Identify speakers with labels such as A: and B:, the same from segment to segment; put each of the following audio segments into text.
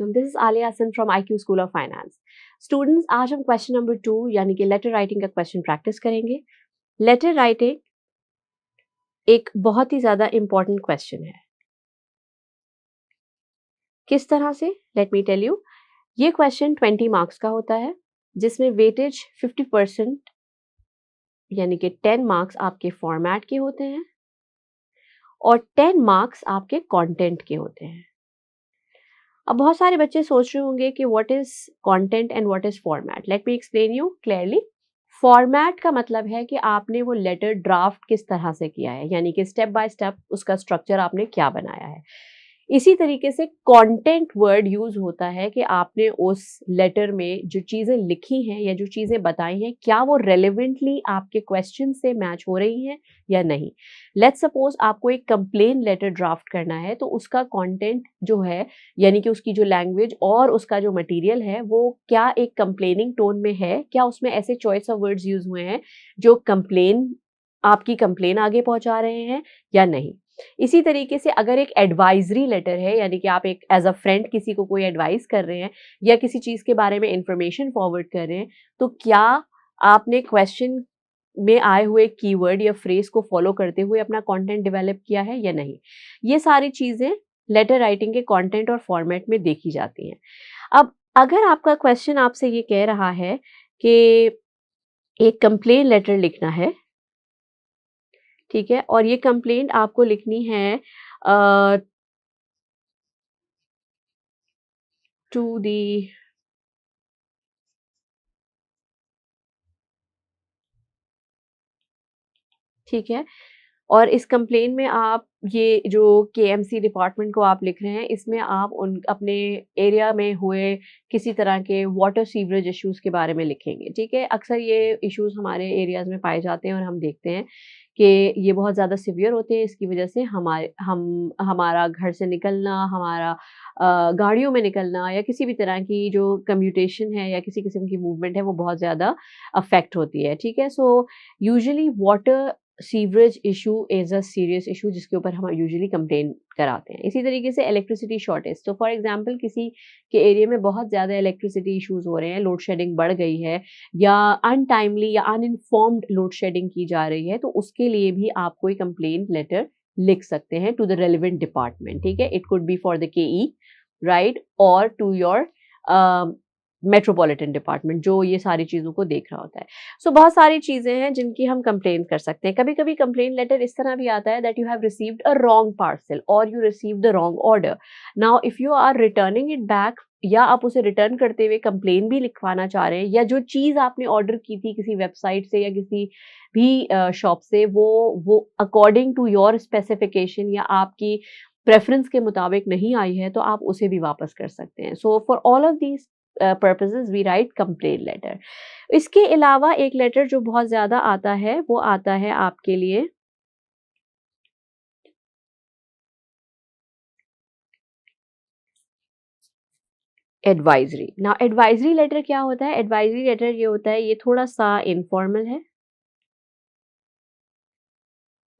A: Welcome. This is Aliya Hasan from IQ school of finance. Students, आज हम question number 2 यानी कि लेटर राइटिंग का क्वेश्चन प्रैक्टिस करेंगे। लेटर राइटिंग एक बहुत ही ज़्यादा इम्पॉर्टेंट क्वेश्चन है। किस तरह से? Let me tell you. ये क्वेश्चन 20 मार्क्स का होता है, जिसमें वेटेज 50% यानी कि 10 मार्क्स आपके फॉर्मेट के होते हैं और 10 मार्क्स आपके कंटेंट के होते हैं। अब बहुत सारे बच्चे सोच रहे होंगे कि what is content and what is format. Let me explain you clearly. Format का मतलब है कि आपने वो लेटर ड्राफ्ट किस तरह से किया है, यानी कि स्टेप बाय स्टेप उसका स्ट्रक्चर आपने क्या बनाया है। इसी तरीके से कंटेंट वर्ड यूज होता है कि आपने उस लेटर में जो चीजें लिखी हैं या जो चीजें बताई हैं, क्या वो रेलेवेंटली आपके क्वेश्चन से मैच हो रही हैं या नहीं। लेट्स सपोज आपको एक कंप्लेन लेटर ड्राफ्ट करना है, तो उसका कंटेंट जो है, यानी कि उसकी जो लैंग्वेज और उसका जो मटेरियल है, वो क्या एक कंप्लेनिंग टोन में है, क्या उसमें ऐसे चॉइस ऑफ वर्ड्स यूज हुए हैं जो कंप्लेन आपकी कंप्लेन आगे पहुंचा रहे हैं या नहीं। इसी तरीके से अगर एक एडवाइजरी लेटर है, यानी कि आप एक एज अ फ्रेंड किसी को कोई एडवाइस कर रहे हैं या किसी चीज के बारे में इंफॉर्मेशन फॉरवर्ड कर रहे हैं, तो क्या आपने क्वेश्चन में आए हुए कीवर्ड या फ्रेज को फॉलो करते हुए अपना कंटेंट डेवलप किया है या नहीं। ये सारी चीजें लेटर राइटिंग के कंटेंट और फॉर्मेट में देखी जाती हैं। अब अगर आपका क्वेश्चन आपसे ये कह रहा है कि एक कंप्लेन लेटर लिखना है, ठीक है, और ये कंप्लेंट आपको लिखनी है टू दी ठीक है, और इस कंप्लेन में आप ये जो KMC डिपार्टमेंट को आप लिख रहे हैं, इसमें आप उन अपने एरिया में हुए किसी तरह के वाटर सीवरेज इश्यूज के बारे में लिखेंगे। ठीक है, अक्सर ये इश्यूज हमारे एरियाज में पाए जाते हैं और हम देखते हैं कि ये बहुत ज़्यादा सिवियर होते हैं। इसकी वजह से हमारा घर से निकलना, हमारा गाड़ियों में निकलना या किसी भी तरह की जो कम्यूटेशन है या किसी किस्म की मूवमेंट है, वो बहुत ज़्यादा अफेक्ट होती है। ठीक है, so usually water sewerage issue is a serious issue जिसके ऊपर हम यूजुअली कंप्लेन कराते हैं। इसी तरीके से इलेक्ट्रिसिटी शॉर्टेज, तो फॉर एग्जांपल किसी के एरिया में बहुत ज़्यादा इलेक्ट्रिसिटी इश्यूज हो रहे हैं, लोड शेडिंग बढ़ गई है या अनटाइमली या अनइन्फॉर्म्ड लोड शेडिंग की जा रही है, तो उसके लिए भी आप कोई कंप्लेंट लेटर लिख सकते हैं टू द रेलिवेंट डिपार्टमेंट। ठीक है, it could be for the KE, right, और टू योर मेट्रोपॉलिटन डिपार्टमेंट जो ये सारी चीज़ों को देख रहा होता है। सो बहुत सारी चीज़ें हैं जिनकी हम कंप्लेन कर सकते हैं। कभी कभी कंप्लेन लेटर इस तरह भी आता है that you have received a wrong parcel और you received the wrong order. Now if you are returning it back, या आप उसे रिटर्न करते हुए कंप्लेन भी लिखवाना चाह रहे हैं, या जो चीज़ आपने ऑर्डर की थी किसी वेबसाइट से या किसी भी शॉप से, वो अकॉर्डिंग टू योर स्पेसिफिकेशन या आपकी प्रेफरेंस के मुताबिक नहीं आई है, तो आप उसे भी वापस कर सकते हैं। So for all of these purposes we write complain letter. इसके अलावा एक लेटर जो बहुत ज़्यादा आता है, वो आता है आपके लिए एडवाइजरी। नाउ एडवाइजरी लेटर क्या होता है? एडवाइजरी लेटर ये होता है, ये थोड़ा सा इनफॉर्मल है।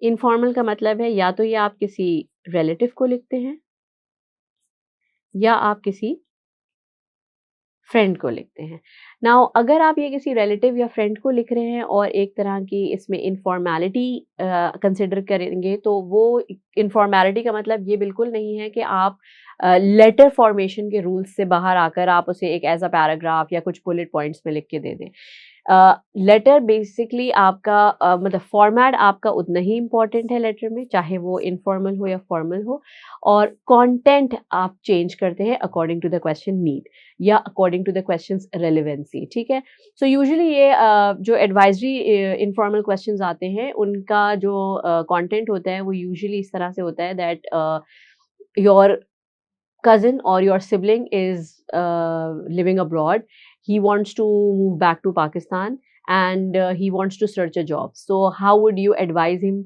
A: इनफॉर्मल का मतलब है या तो ये आप किसी रिलेटिव को लिखते हैं या आप किसी फ्रेंड को लिखते हैं। नाउ अगर आप ये किसी रिलेटिव या फ्रेंड को लिख रहे हैं और एक तरह की इसमें इनफॉर्मेलिटी कंसिडर करेंगे, तो वो इनफॉर्मेलिटी का मतलब ये बिल्कुल नहीं है कि आप लेटर फॉर्मेशन के रूल्स से बाहर आकर आप उसे एक एज अ पैराग्राफ या कुछ बुलेट पॉइंट्स में लिख के दे दें। लेटर बेसिकली आपका मतलब फॉर्मेट आपका उतना ही इम्पोर्टेंट है लेटर में, चाहे वो इनफॉर्मल हो या फॉर्मल हो, और कंटेंट आप चेंज करते हैं according to the question need या according to the questions relevancy. ठीक है, सो यूजुअली ये जो एडवाइजरी इनफॉर्मल क्वेश्चंस आते हैं, उनका जो कंटेंट होता है वो यूजुअली इस तरह से होता है that your cousin or your sibling is living abroad. He wants to move back to Pakistan and he wants to search a job. So how would you advise him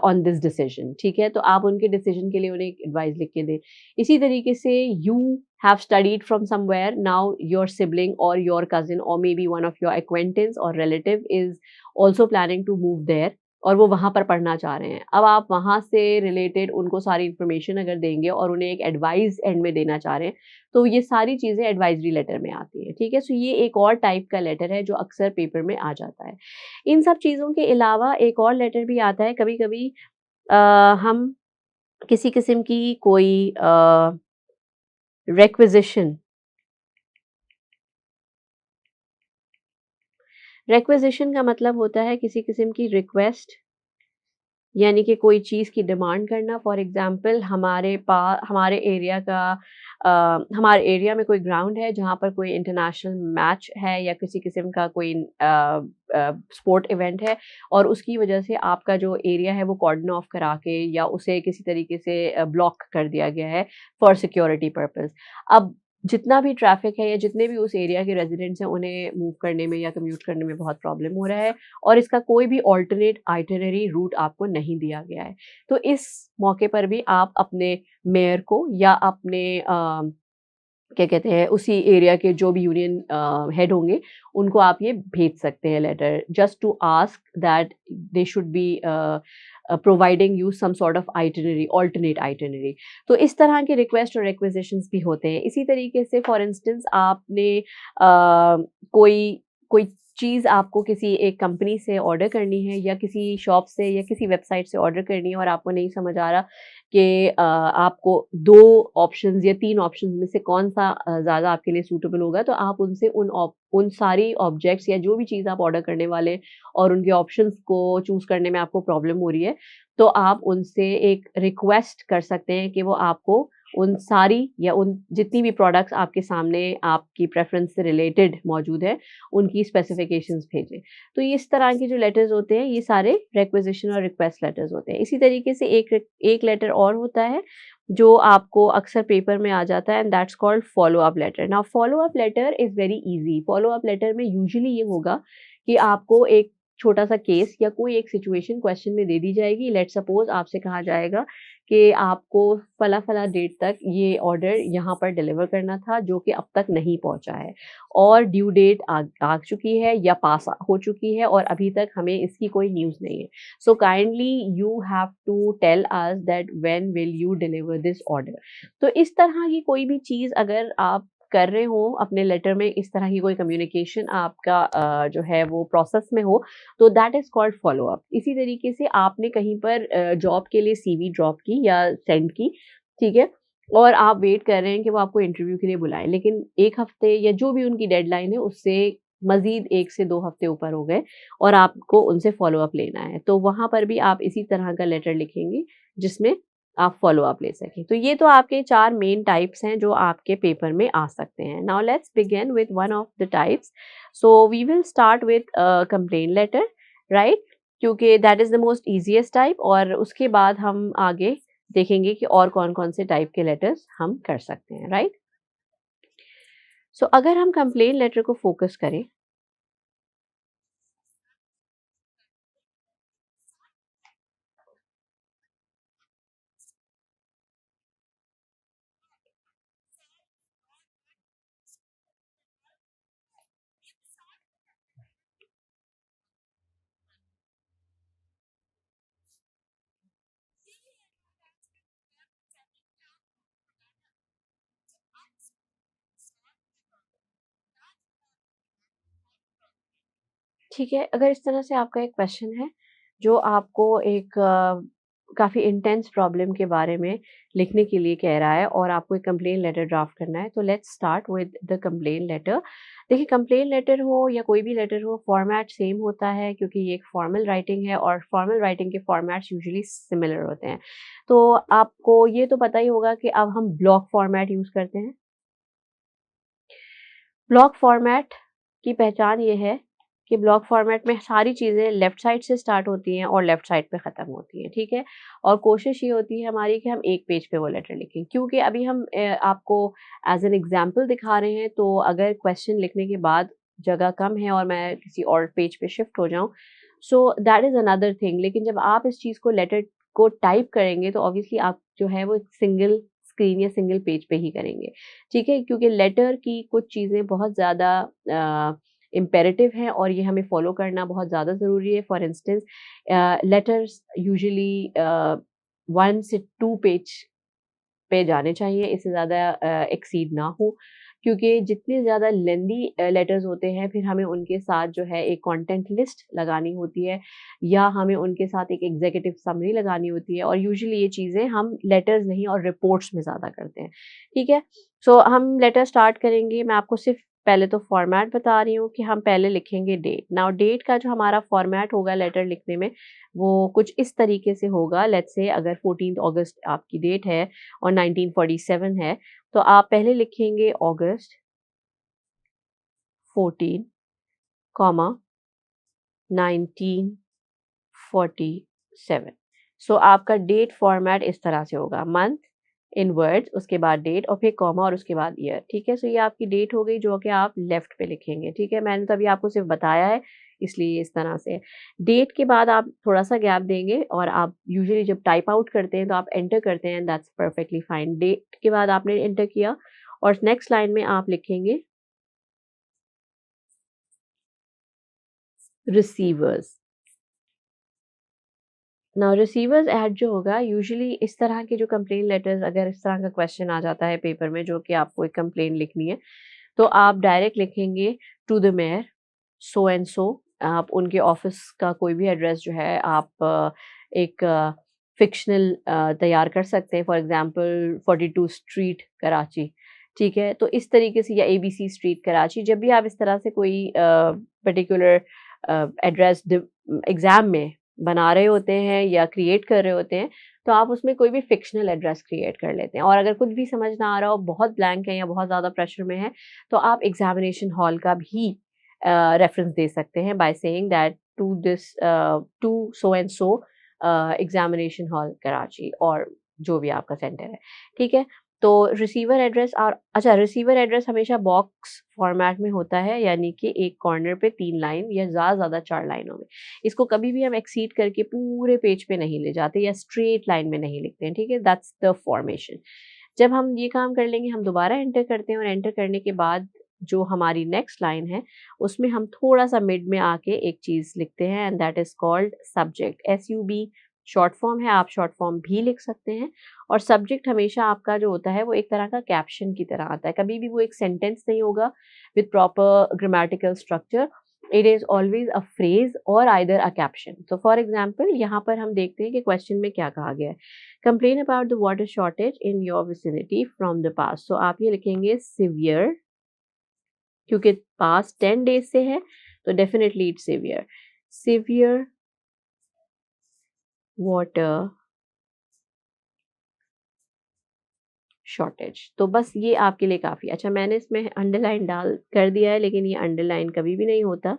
A: on this decision? ठीक है, तो आप उनके decision के लिए उन्हें एक advice लिख के दें। इसी तरीके से you have studied from somewhere, now your sibling or your cousin or maybe one of your acquaintance or relative is also planning to move there और वो वहाँ पर पढ़ना चाह रहे हैं। अब आप वहाँ से रिलेटेड उनको सारी इन्फॉर्मेशन अगर देंगे और उन्हें एक एडवाइस एंड में देना चाह रहे हैं, तो ये सारी चीज़ें एडवाइज़री लेटर में आती हैं, ठीक है? सो ये एक और टाइप का लेटर है जो अक्सर पेपर में आ जाता है। इन सब चीज़ों के अलावा एक और लेटर भी आता है कभी-कभी अ, हम किसी किस्म की कोई रिक्विजिशन रिक्विजिशन का मतलब होता है किसी किस्म की रिक्वेस्ट यानी कि कोई चीज़ की डिमांड करना। फॉर एग्ज़ाम्पल हमारे एरिया में कोई ग्राउंड है जहाँ पर कोई इंटरनेशनल मैच है या किसी किस्म का कोई स्पोर्ट इवेंट है और उसकी वजह से आपका जो एरिया है वो कॉर्डन ऑफ करा के या उसे किसी तरीके से ब्लॉक कर दिया गया है फॉर सिक्योरिटी पर्पस। अब जितना भी ट्रैफ़िक है या जितने भी उस एरिया के रेज़िडेंट्स हैं उन्हें मूव करने में या कम्यूट करने में बहुत प्रॉब्लम हो रहा है और इसका कोई भी अल्टरनेट आइटिनरी रूट आपको नहीं दिया गया है। तो इस मौके पर भी आप अपने मेयर को या अपने क्या कहते हैं उसी एरिया के जो भी यूनियन हेड होंगे, उनको आप ये भेज सकते हैं letter just to ask that they should be providing you some sort of itinerary alternate itinerary. तो इस तरह के रिक्वेस्ट और रिक्विजिशंस भी होते हैं। इसी तरीके से फॉर इंस्टेंस आपने कोई कोई चीज़ आपको किसी एक कंपनी से ऑर्डर करनी है या किसी शॉप से या किसी वेबसाइट से ऑर्डर करनी है और आपको नहीं समझ आ रहा कि आपको 2 ऑप्शंस या 3 ऑप्शंस में से कौन-सा ज़्यादा आपके लिए सूटेबल होगा, तो आप उनसे उन सारी ऑब्जेक्ट्स या जो भी चीज़ आप ऑर्डर करने वाले हैं और उनके ऑप्शंस को चूज़ करने में आपको प्रॉब्लम हो रही है, तो आप उनसे एक रिक्वेस्ट कर सकते हैं कि वो आपको उन सारी या उन जितनी भी प्रोडक्ट्स आपके सामने आपकी प्रेफ़रेंस से रिलेटेड मौजूद है, उनकी स्पेसिफ़िकेशंस भेजें। तो ये इस तरह के जो लेटर्स होते हैं, ये सारे रिक्विज़िशन और रिक्वेस्ट लेटर्स होते हैं। इसी तरीके से एक लेटर और होता है, जो आपको अक्सर पेपर में आ जाता है and that's called follow up later. Now follow up later is very easy. Follow up later में यूजुअली ये होगा कि आपको एक छोटा-सा केस या कोई एक सिचुएशन क्वेश्चन में दे दी जाएगी। लेट्स सपोज़ आपसे कहा जाएगा कि आपको फला-फला डेट तक ये ऑर्डर यहाँ पर डिलीवर करना था, जो कि अब तक नहीं पहुँचा है और ड्यू डेट आ चुकी है या पास हो चुकी है और अभी तक हमें इसकी कोई न्यूज़ नहीं है। So kindly you have to tell us that when will you deliver this order. तो इस तरह की कोई भी चीज़ अगर आप कर रहे हो अपने लेटर में, इस तरह की कोई कम्युनिकेशन आपका जो है वो प्रोसेस में हो, तो that is called follow up. इसी तरीके से आपने कहीं पर जॉब के लिए सीवी ड्रॉप की या सेंड की, ठीक है? और आप वेट कर रहे हैं कि वो आपको इंटरव्यू के लिए बुलाएँ, लेकिन 1 हफ़्ते या जो भी उनकी डेडलाइन है उससे मज़ीद 1 से 2 हफ़्ते ऊपर हो गए और आपको उनसे फ़ॉलो अप लेना है। तो वहाँ पर भी आप इसी तरह का लेटर लिखेंगे जिसमें आप फ़ॉलो अप ले सकें। तो ये तो आपके 4 मेन टाइप्स हैं जो आपके पेपर में आ सकते हैं। Now let's begin with one of the types. So we will start with complaint letter, right? क्योंकि that is the most easiest type और उसके बाद हम आगे देखेंगे कि और कौन-कौन से टाइप के लेटर्स हम कर सकते हैं, राइट? सो अगर हम कंप्लेंट लेटर को फ़ोकस करें ठीक है, अगर इस तरह से आपका एक क्वेश्चन है, जो आपको एक काफ़ी इंटेंस प्रॉब्लम के बारे में लिखने के लिए कह रहा है और आपको एक कंप्लेंट लेटर ड्राफ्ट करना है, तो let's start with the complaint letter. देखिए, कंप्लेंट लेटर हो या कोई भी लेटर हो, फॉर्मेट सेम होता है क्योंकि ये एक फॉर्मल राइटिंग है और फॉर्मल राइटिंग के फॉर्मेट्स यूजुअली सिमिलर होते हैं। तो आपको ये तो पता ही होगा कि अब हम ब्लॉक फॉर्मेट यूज़ करते हैं। ब्लॉक फॉर्मेट की पहचान ये है कि ब्लॉक फॉर्मेट में सारी चीज़ें लेफ्ट साइड से स्टार्ट होती हैं और लेफ्ट साइड पे ख़त्म होती हैं, ठीक है? और कोशिश ये होती है हमारी कि हम एक पेज पे वो लेटर लिखें क्योंकि अभी हम आपको एज़ एन एग्ज़ाम्पल दिखा रहे हैं, तो अगर क्वेश्चन लिखने के बाद जगह कम है और मैं किसी और पेज पे शिफ्ट हो जाऊँ, so that is another thing. लेकिन जब आप इस चीज़ को लेटर को टाइप करेंगे तो ऑब्वियसली आप जो है वो सिंगल स्क्रीन या सिंगल पेज पे ही करेंगे। ठीक है? क्योंकि लेटर की कुछ चीज़ें बहुत ज़्यादा इम्पेरेटिव हैं और ये हमें फॉलो करना बहुत ज़्यादा ज़रूरी है। फॉर इंस्टेंस लेटर्स यूजुअली 1 से 2 पेज पे जाने चाहिए, इससे ज़्यादा एक्सीड ना हो, क्योंकि जितने ज़्यादा लेंदी लेटर्स होते हैं फिर हमें उनके साथ जो है एक कंटेंट लिस्ट लगानी होती है या हमें उनके साथ एक एग्जीक्यूटिव समरी लगानी होती है और यूजुअली ये चीज़ें हम लेटर्स नहीं और रिपोर्ट्स में ज़्यादा करते हैं, ठीक है? सो हम लेटर स्टार्ट करेंगे, मैं आपको सिर्फ पहले तो फॉर्मेट बता रही हूँ कि हम पहले लिखेंगे डेट। नाउ डेट का जो हमारा फॉर्मेट होगा लेटर लिखने में, वो कुछ इस तरीके से होगा। लेट्स से अगर 14 अगस्त आपकी डेट है और 1947 है, तो आप पहले लिखेंगे अगस्त 14, कॉमा 1947। सो आपका डेट फॉर्मेट इस तरह से होगा, मंथ इन वर्ड्स, उसके बाद डेट और फिर कॉमा और उसके बाद ईयर, ठीक है? सो ये आपकी डेट हो गई जो कि आप लेफ्ट पे लिखेंगे, ठीक है? मैंने तो अभी आपको सिर्फ बताया है, इसलिए इस तरह से। डेट के बाद आप थोड़ा-सा गैप देंगे और आप यूजुअली जब टाइप आउट करते हैं तो आप एंटर करते हैं, दैट्स परफेक्टली फाइन। डेट के बाद आपने एंटर किया और नेक्स्ट लाइन में आप लिखेंगे रिसीवर्स। नाउ रिसीवर्स ऐड जो होगा यूजुअली इस तरह के जो कंप्लेन लेटर्स, अगर इस तरह का क्वेश्चन आ जाता है पेपर में जो कि आपको एक कंप्लेन लिखनी है, तो आप डायरेक्ट लिखेंगे to the mayor so and so. आप उनके ऑफिस का कोई भी एड्रेस जो है आप एक फ़िक्शनल तैयार कर सकते हैं, फॉर एग्ज़ाम्पल 42 स्ट्रीट कराची, ठीक है? तो इस तरीके से या एबीसी स्ट्रीट कराची, जब भी आप इस तरह से कोई पर्टिकुलर एड्रेस एग्ज़ाम में बना रहे होते हैं या क्रिएट कर रहे होते हैं, तो आप उसमें कोई भी फ़िक्शनल एड्रेस क्रिएट कर लेते हैं और अगर कुछ भी समझ ना आ रहा हो, बहुत ब्लैंक है या बहुत ज़्यादा प्रेशर में है, तो आप एग्ज़ामिनेशन हॉल का भी रेफ़रेंस दे सकते हैं by saying that to this to so and so examination hall Karachi और जो भी आपका सेंटर है, ठीक है? तो रिसीवर एड्रेस और अच्छा, रिसीवर एड्रेस हमेशा बॉक्स फॉर्मेट में होता है, यानी कि एक कॉर्नर पे 3 लाइन या ज़्यादा से ज़्यादा 4 लाइनों में। इसको कभी भी हम एक्सीड करके पूरे पेज पे नहीं ले जाते या स्ट्रेट लाइन में नहीं लिखते हैं, ठीक है? That's the formation. जब हम ये काम कर लेंगे, हम दोबारा एंटर करते हैं और एंटर करने के बाद जो हमारी नेक्स्ट लाइन है, उसमें हम थोड़ा-सा मिड में आके एक चीज़ लिखते हैं and that is called subject. SUB short form है, आप शॉर्ट फॉर्म भी लिख सकते हैं और सब्जेक्ट हमेशा आपका जो होता है वो एक तरह का कैप्शन की तरह आता है। कभी भी वो एक सेंटेंस नहीं होगा with proper grammatical structure. It is always a phrase और आइदर अ कैप्शन। तो फॉर एग्ज़ाम्पल यहाँ पर हम देखते हैं कि क्वेश्चन में क्या कहा गया है। Complain about the water shortage in your vicinity from the past. तो आप ये लिखेंगे सिवियर, क्योंकि पास्ट 10 डेज़ से है तो definitely it's severe. Severe water shortage. तो बस ये आपके लिए काफ़ी। अच्छा, मैंने इसमें अंडरलाइन डाल कर दिया है, लेकिन ये अंडरलाइन कभी भी नहीं होता।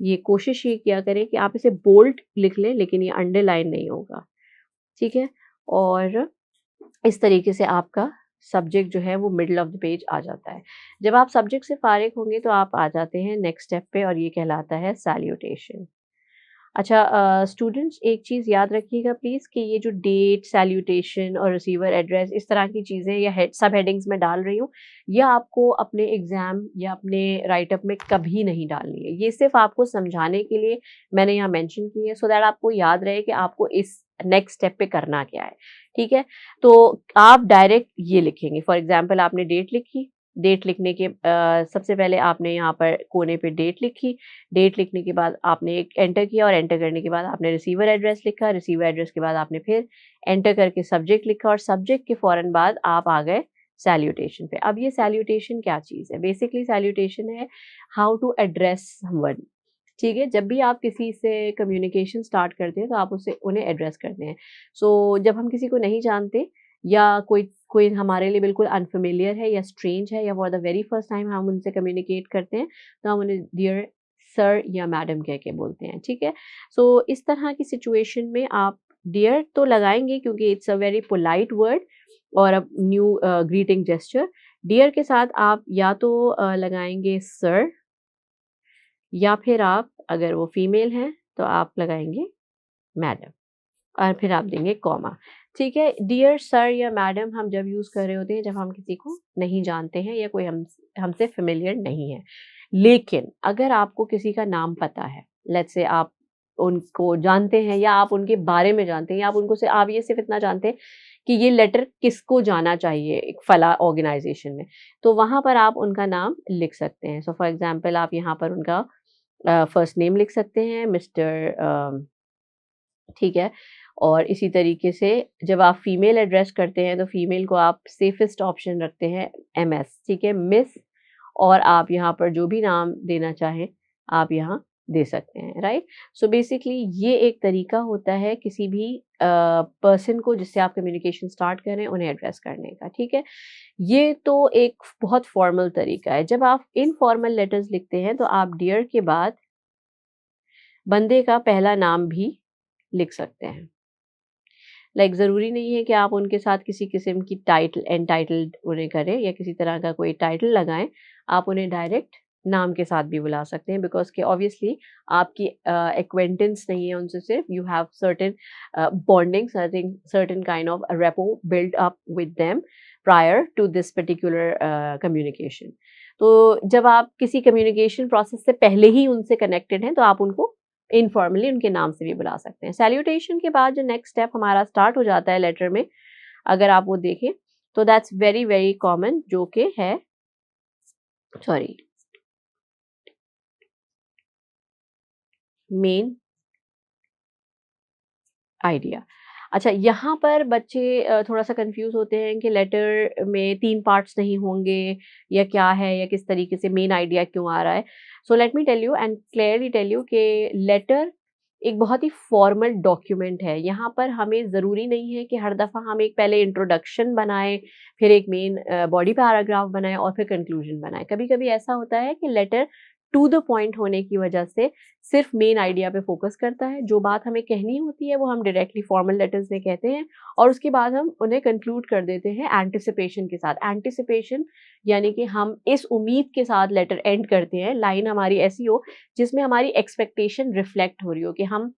A: ये कोशिश ये किया करें कि आप इसे बोल्ड लिख लें, लेकिन ये अंडरलाइन नहीं होगा, ठीक है? और इस तरीके से आपका सब्जेक्ट जो है वो मिडल ऑफ द पेज आ जाता है। जब आप सब्जेक्ट से फ़ारिग होंगे तो आप आ जाते हैं नेक्स्ट स्टेप पे और ये कहलाता है सैल्यूटेशन। अच्छा, स्टूडेंट्स एक चीज़ याद रखिएगा प्लीज़ कि ये जो डेट, सैल्यूटेशन और रिसीवर एड्रेस, इस तरह की चीज़ें या सब हेडिंग्स मैं डाल रही हूँ, ये आपको अपने एग्ज़ाम या अपने राइट अप में कभी नहीं डालनी है। ये सिर्फ़ आपको समझाने के लिए मैंने यहाँ मेंशन की है, सो दैट आपको याद रहे कि आपको इस नेक्स्ट स्टेप पे करना क्या है, ठीक है? तो आप डायरेक्ट ये लिखेंगे, फॉर एग्ज़ाम्पल आपने डेट लिखी, डेट लिखने के सबसे पहले आपने यहाँ पर कोने पे डेट लिखी, डेट लिखने के बाद आपने एक एंटर किया और एंटर करने के बाद आपने रिसीवर एड्रेस लिखा, रिसीवर एड्रेस के बाद आपने फिर एंटर करके सब्जेक्ट लिखा और सब्जेक्ट के फ़ौरन बाद आप आ गए सैल्यूटेशन पे। अब ये सैल्यूटेशन क्या चीज़ है? बेसिकली सैल्यूटेशन है हाउ टू एड्रेस समवन, ठीक है? जब भी आप किसी से कम्युनिकेशन स्टार्ट करते हैं तो आप उससे उन्हें एड्रेस करते हैं। सो जब हम किसी को नहीं जानते या कोई कोई हमारे लिए बिल्कुल अनफ़ेमिलियर है या स्ट्रेंज है या for the very first time हम उनसे कम्युनिकेट करते हैं, तो हम उन्हें डियर सर या मैडम कह के बोलते हैं, ठीक है? सो इस तरह की सिचुएशन में आप डियर तो लगाएँगे क्योंकि it's a very polite word और a new greeting gesture. Dear के साथ आप या तो लगाएँगे सर या फिर आप, अगर वो फीमेल हैं, तो आप लगाएँगे मैडम और फिर आप देंगे कॉमा, ठीक है? डियर सर या मैडम हम जब यूज़ कर रहे होते हैं जब हम किसी को नहीं जानते हैं या कोई हमसे फ़ैमिलियर नहीं है। लेकिन अगर आपको किसी का नाम पता है, लेट्स से आप उनको जानते हैं या आप उनके बारे में जानते हैं या आप उनको से आप ये सिर्फ़ इतना जानते हैं कि ये लेटर किसको जाना चाहिए एक फला ऑर्गेनाइज़ेशन में, तो वहाँ पर आप उनका नाम लिख सकते हैं। सो फॉर एग्ज़ाम्पल आप यहाँ पर उनका फर्स्ट नेम लिख सकते हैं मिस्टर ठीक है? और इसी तरीके से जब आप फीमेल एड्रेस करते हैं, तो फीमेल को आप सेफेस्ट ऑप्शन रखते हैं एमएस, ठीक है? मिस और आप यहाँ पर जो भी नाम देना चाहें, आप यहाँ दे सकते हैं, राइट? सो बेसिकली ये एक तरीका होता है किसी भी पर्सन को जिससे आप कम्युनिकेशन स्टार्ट कर रहे हैं, उन्हें एड्रेस करने का, ठीक है? ये तो एक बहुत फॉर्मल तरीका है। जब आप इनफॉर्मल लेटर्स लिखते हैं, तो आप डियर के बाद बंदे का पहला नाम भी लिख सकते हैं। लाइक ज़रूरी नहीं है कि आप उनके साथ किसी किस्म की टाइटल एंटाइटल्ड उन्हें करें या किसी तरह का कोई टाइटल लगाएँ। आप उन्हें डायरेक्ट नाम के साथ भी बुला सकते हैं बिकॉज़ कि ऑब्वियसली आपकी एक्वेंटेंस नहीं है उनसे सिर्फ you have certain bonding certain certain kind of rapport built up with them prior to this particular communication. तो जब आप किसी कम्युनिकेशन प्रोसेस से पहले ही उनसे कनेक्टेड हैं, तो आप उनको इनफॉर्मली उनके नाम से भी बुला सकते हैं। सैल्यूटेशन के बाद जो नेक्स्ट स्टेप हमारा स्टार्ट हो जाता है लेटर में, अगर आप वो देखें, तो दैट्स वेरी, वेरी कॉमन जो कि है सॉरी मेन आइडिया। अच्छा यहाँ पर बच्चे थोड़ा-सा कन्फ्यूज़ होते हैं कि लेटर में 3 पार्ट्स नहीं होंगे या क्या है या किस तरीके से मेन आइडिया क्यों आ रहा है। So let me tell you and clearly tell you कि लेटर एक बहुत ही फॉर्मल डॉक्यूमेंट है। यहाँ पर हमें ज़रूरी नहीं है कि हर दफ़ा हम एक पहले इंट्रोडक्शन बनाएँ, फिर एक मेन बॉडी पैराग्राफ बनाएँ और फिर कंक्लूजन बनाएँ। कभी-कभी ऐसा होता है कि लेटर टू द पॉइंट होने की वजह से सिर्फ मेन आइडिया पे फ़ोकस करता है। जो बात हमें कहनी होती है वो हम डायरेक्टली फॉर्मल लेटर्स में कहते हैं और उसके बाद हम उन्हें कंक्लूड कर देते हैं एंटिसिपेशन के साथ। एंटिसिपेशन यानी कि हम इस उम्मीद के साथ लेटर एंड करते हैं, लाइन हमारी ऐसी हो जिसमें हमारी एक्सपेक्टेशन रिफ्लेक्ट हो रही हो कि हम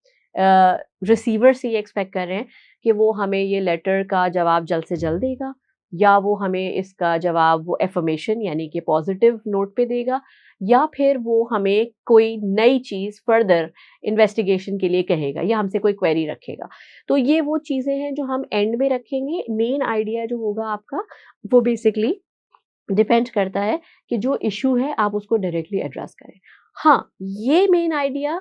A: रिसीवर से ये एक्सपेक्ट कर रहे हैं कि वो हमें ये लेटर का जवाब जल्द से जल्द देगा या वो हमें इसका जवाब वो अफ़र्मेशन यानी कि पॉज़िटिव नोट पे देगा या फिर वो हमें कोई नई चीज़ फर्दर इन्वेस्टिगेशन के लिए कहेगा या हमसे कोई क्वेरी रखेगा। तो ये वो चीज़ें हैं जो हम एंड में रखेंगे। मेन आइडिया जो होगा आपका वो बेसिकली डिपेंड करता है कि जो इश्यू है आप उसको डायरेक्टली एड्रेस करें। हाँ, ये मेन आइडिया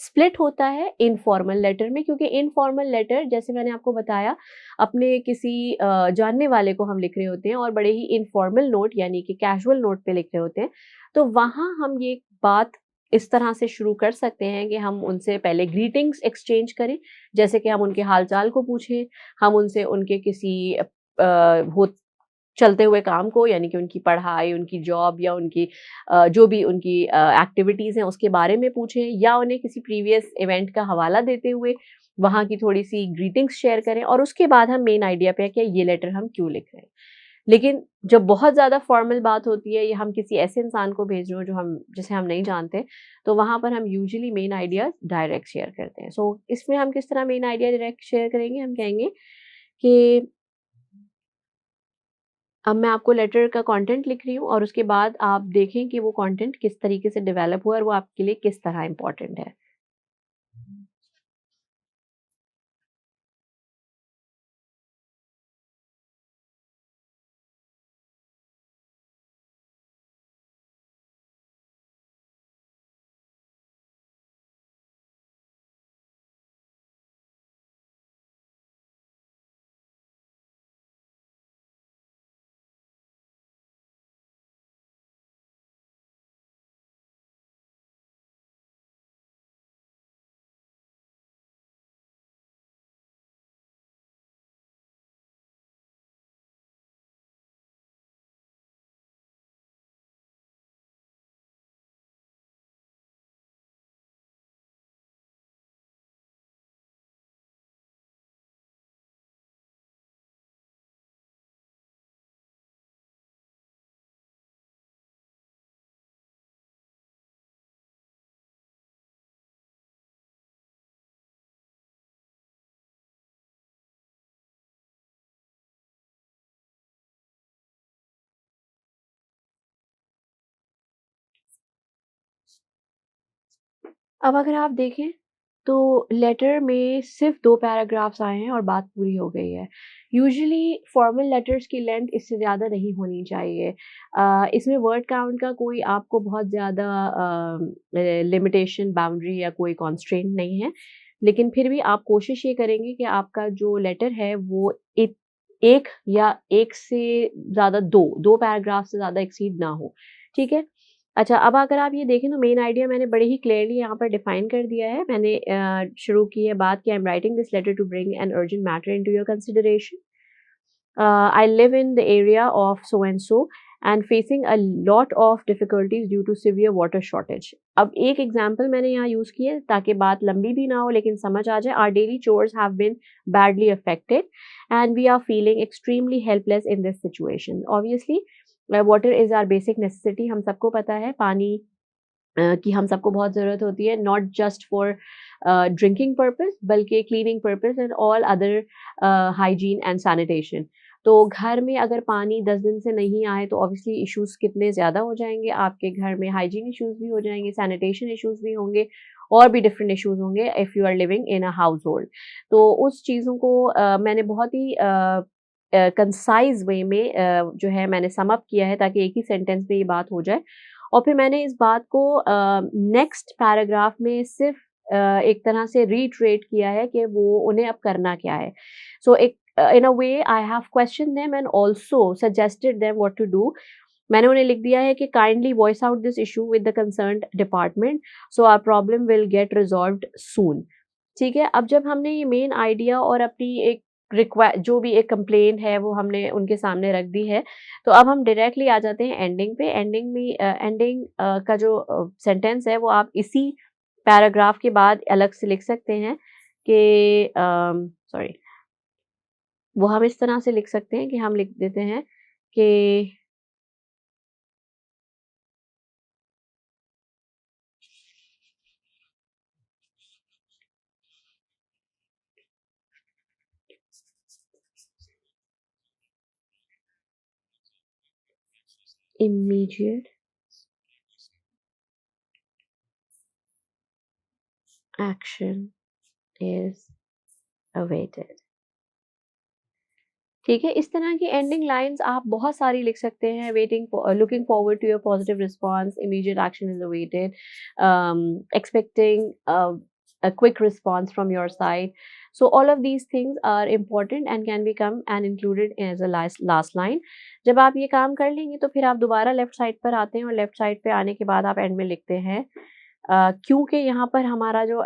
A: स्प्लिट होता है इनफॉर्मल लेटर में क्योंकि इनफॉर्मल लेटर जैसे मैंने आपको बताया अपने किसी जानने वाले को हम लिख रहे होते हैं और बड़े ही इनफॉर्मल नोट यानी कि कैजुअल नोट पे लिख रहे होते हैं। तो वहाँ हम ये बात इस तरह से शुरू कर सकते हैं कि हम उनसे पहले ग्रीटिंग्स एक्सचेंज करें, जैसे कि हम उनके हाल-चाल को पूछें, हम उनसे उनके किसी हो चलते हुए काम को यानी कि उनकी पढ़ाई, उनकी जॉब या उनकी जो भी उनकी एक्टिविटीज़ हैं उसके बारे में पूछें या उन्हें किसी प्रीवियस इवेंट का हवाला देते हुए वहाँ की थोड़ी-सी ग्रीटिंग्स शेयर करें और उसके बाद हम मेन आइडिया पे कि ये लेटर हम क्यों लिख रहे हैं। लेकिन जब बहुत ज़्यादा फॉर्मल बात होती है या हम किसी ऐसे इंसान को भेज रहे हो जो हम जिसे हम नहीं जानते, तो वहाँ पर हम usually main ideas direct share करते हैं। सो इसमें हम किस तरह मेन आइडिया डायरेक्ट शेयर करेंगे? हम कहेंगे कि अब मैं आपको लेटर का कंटेंट लिख रही हूँ और उसके बाद आप देखें कि वो कंटेंट किस तरीके से डेवलप हुआ और वो आपके लिए किस तरह इम्पोर्टेंट है। अब अगर आप देखें तो लेटर में सिर्फ़ 2 पैराग्राफ्स आए हैं और बात पूरी हो गई है। यूजुअली फॉर्मल लेटर्स की लेंथ इससे ज़्यादा नहीं होनी चाहिए। इसमें वर्ड काउंट का कोई आपको बहुत ज़्यादा लिमिटेशन, बाउंड्री या कोई कॉन्स्ट्रेंट नहीं है। लेकिन फिर भी आप कोशिश ये करेंगे कि आपका जो लेटर है वो 1 या 1 से ज़्यादा 2 पैराग्राफ से ज़्यादा एक्सीड ना हो। ठीक है? अच्छा, अब अगर आप ये देखें तो मेन आइडिया मैंने बड़े ही क्लियरली यहाँ पर डिफाइन कर दिया है। मैंने शुरू की है बात कि I am writing this letter to bring an urgent matter into your consideration. I live in the area of so and so and facing a lot of difficulties due to severe water shortage. अब एक example मैंने यहाँ use की है ताकि बात लंबी भी ना हो लेकिन समझ आ जाए। Our daily chores have been badly affected and we are feeling extremely helpless in this situation. Obviously, water is our basic necessity. हम सबको पता है पानी की हम सबको बहुत ज़रूरत होती है, not just for drinking purpose बल्कि cleaning purpose and all other hygiene and sanitation. तो घर में अगर पानी 10 दिन से नहीं आए तो ऑब्वियसली इश्यूज़ कितने ज़्यादा हो जाएँगे, आपके घर में हाइजीन इश्यूज़ भी हो जाएँगे, सैनिटेशन इश्यूज़ भी होंगे और भी डिफरेंट इश्यूज़ होंगे if you are living in a household. तो उस चीज़ों को मैंने बहुत ही कंसाइज़ वे में जो है मैंने सम अप किया है ताकि एक ही सेंटेंस में ये बात हो जाए। और फिर मैंने इस बात को नेक्स्ट पैराग्राफ में सिर्फ एक तरह से रीट्रेट किया है कि वो उन्हें अब करना क्या है। सो एक in a way I have question them and also suggested them what to do. मैंने उन्हें लिख दिया है कि kindly voice out this issue with the concerned department so our problem will get resolved soon. ठीक है, अब जब हमने ये मेन आइडिया और अपनी एक जो भी एक कंप्लेन है वो हमने उनके सामने रख दी है, तो अब हम डायरेक्टली आ जाते हैं एंडिंग पे। एंडिंग में एंडिंग का जो सेंटेंस है वो आप इसी पैराग्राफ के बाद अलग से लिख सकते हैं कि सॉरी, वो हम इस तरह से लिख सकते हैं कि हम लिख देते हैं कि इमीडिएट एक्शन इज़ अवेटेड। ठीक है, इस तरह की एंडिंग लाइन्स आप बहुत सारी लिख सकते हैं। Looking forward to your positive response, immediate action is awaited, expecting a quick response from your side. So all of these things are important and can become and included as a last line. जब आप ये काम कर लेंगे तो फिर आप दोबारा लेफ्ट साइड पर आते हैं और लेफ्ट साइड पे आने के बाद आप एंड में लिखते हैं क्योंकि यहाँ पर हमारा जो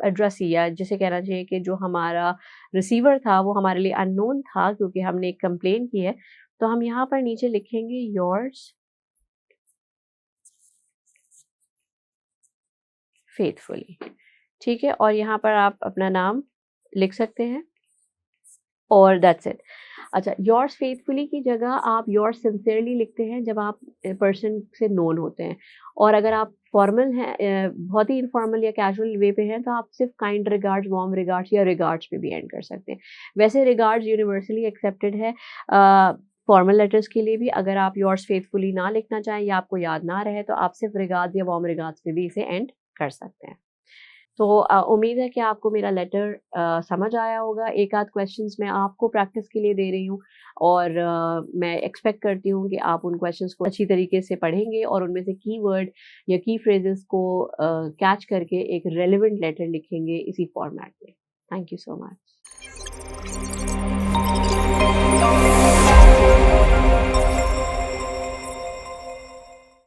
A: एड्रेसी या जिसे कहना चाहिए कि जो हमारा रिसीवर था वो हमारे लिए अननोन था क्योंकि हमने एक कंप्लेन की है, तो हम यहाँ पर नीचे लिखेंगे योर्स फेथफुली। ठीक है, और यहाँ पर आप अपना नाम लिख सकते हैं और दैट्स इट। अच्छा, योर्स फेथफुली की जगह आप योर्स सिंसियरली लिखते हैं जब आप पर्सन से नोन होते हैं, और अगर आप फॉर्मल हैं बहुत ही इनफॉर्मल या कैजुअल वे पे हैं तो आप सिर्फ काइंड रिगार्ड्स, वार्म रिगार्ड्स या रिगार्ड्स पे भी एंड कर सकते हैं। वैसे रिगार्ड्स यूनिवर्सली एक्सेप्टेड है फॉर्मल लेटर्स के लिए भी। अगर आप योर्स फेथफुली ना लिखना चाहें या आपको याद ना रहे तो आप सिर्फ रिगार्ड्स या वार्म रिगार्ड्स पे भी इसे एंड कर सकते हैं। तो उम्मीद है कि आपको मेरा लेटर समझ आया होगा। एक आध क्वेश्चंस मैं आपको प्रैक्टिस के लिए दे रही हूँ और मैं एक्सपेक्ट करती हूँ कि आप उन क्वेश्चंस को अच्छी तरीके से पढ़ेंगे और उनमें से कीवर्ड या की फ्रेजेस को कैच करके एक रेलेवेंट लेटर लिखेंगे इसी फॉर्मेट में। Thank you so much.